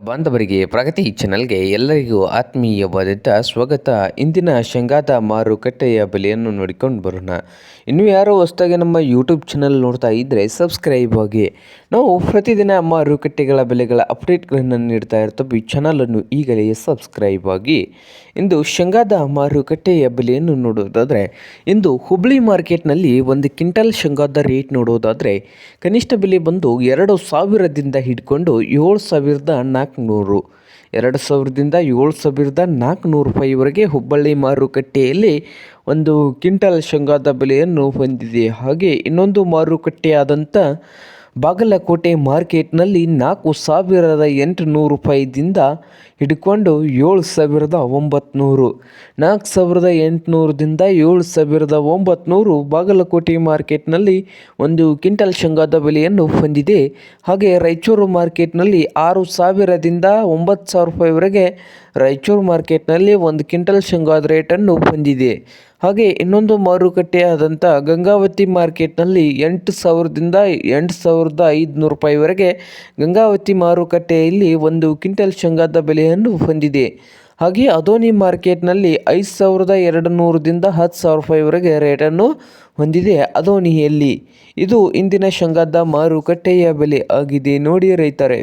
ಬಾಂಧವರಿಗೆ ಪ್ರಗತಿ ಚಾನಲ್ಗೆ ಎಲ್ಲರಿಗೂ ಆತ್ಮೀಯವಾದಂಥ ಸ್ವಾಗತ. ಇಂದಿನ ಶೇಂಗಾದ ಮಾರುಕಟ್ಟೆಯ ಬೆಲೆಯನ್ನು ನೋಡಿಕೊಂಡು ಬರೋಣ. ಇನ್ನು ಯಾರೋ ಹೊಸದಾಗಿ ನಮ್ಮ ಯೂಟ್ಯೂಬ್ ಚಾನಲ್ ನೋಡ್ತಾ ಇದ್ದರೆ ಸಬ್ಸ್ಕ್ರೈಬ್ ಆಗಿ. ನಾವು ಪ್ರತಿದಿನ ಮಾರುಕಟ್ಟೆಗಳ ಬೆಲೆಗಳ ಅಪ್ಡೇಟ್ಗಳನ್ನು ನೀಡ್ತಾ ಇರ್ತೀವಿ. ಈ ಚಾನಲನ್ನು ಈಗಲೇ ಸಬ್ಸ್ಕ್ರೈಬ್ ಆಗಿ. ಇಂದು ಶೇಂಗಾದ ಮಾರುಕಟ್ಟೆಯ ಬೆಲೆಯನ್ನು ನೋಡೋದಾದರೆ, ಇಂದು ಹುಬ್ಳಿ ಮಾರ್ಕೆಟ್ನಲ್ಲಿ ಒಂದು ಕ್ವಿಂಟಲ್ ಶೇಂಗಾದ ರೇಟ್ ನೋಡೋದಾದರೆ ಕನಿಷ್ಠ ಬೆಲೆ ಬಂದು 2,000ದಿಂದ ಹಿಡ್ಕೊಂಡು 7,400, 2,000ದಿಂದ 7,400 ರೂಪಾಯಿವರೆಗೆ ಹುಬ್ಬಳ್ಳಿ ಮಾರುಕಟ್ಟೆಯಲ್ಲಿ ಒಂದು ಕ್ವಿಂಟಲ್ ಶೇಂಗಾದ ಬೆಲೆಯನ್ನು ಹೊಂದಿದೆ. ಹಾಗೆ ಇನ್ನೊಂದು ಮಾರುಕಟ್ಟೆಯಾದಂಥ ಬಾಗಲಕೋಟೆ ಮಾರ್ಕೆಟ್ನಲ್ಲಿ 4,800 ರೂಪಾಯಿದಿಂದ ಹಿಡ್ಕೊಂಡು 7,900, 4,800ದಿಂದ 7,900 ಬಾಗಲಕೋಟೆ ಮಾರ್ಕೆಟ್ನಲ್ಲಿ ಒಂದು ಕ್ವಿಂಟಲ್ ಶೇಂಗಾದ ಬೆಲೆಯನ್ನು ಹೊಂದಿದೆ. ಹಾಗೆ ರಾಯಚೂರು ಮಾರ್ಕೆಟ್ನಲ್ಲಿ 6,000ದಿಂದ 9,000 ರೂಪಾಯಿವರೆಗೆ ರಾಯಚೂರು ಮಾರ್ಕೆಟ್ನಲ್ಲಿ ಒಂದು ಕ್ವಿಂಟಲ್ ಶೇಂಗಾದ ರೇಟನ್ನು ಹೊಂದಿದೆ. ಹಾಗೆ ಇನ್ನೊಂದು ಮಾರುಕಟ್ಟೆಯಾದಂಥ ಗಂಗಾವತಿ ಮಾರ್ಕೆಟ್ನಲ್ಲಿ 8,000ದಿಂದ 8,500 ರೂಪಾಯಿವರೆಗೆ ಗಂಗಾವತಿ ಮಾರುಕಟ್ಟೆಯಲ್ಲಿ ಒಂದು ಕ್ವಿಂಟಲ್ ಶೇಂಗಾದ ಬೆಲೆಯನ್ನು ಹೊಂದಿದೆ. ಹಾಗೆ ಅದೋನಿ ಮಾರ್ಕೆಟ್ನಲ್ಲಿ 5,200ದಿಂದ 10,000 ರೂಪಾಯಿವರೆಗೆ ರೇಟನ್ನು ಹೊಂದಿದೆ ಅದೋನಿಯಲ್ಲಿ. ಇದು ಇಂದಿನ ಶೇಂಗಾದ ಮಾರುಕಟ್ಟೆಯ ಬೆಲೆ ಆಗಿದೆ ನೋಡಿ ರೈತರೇ.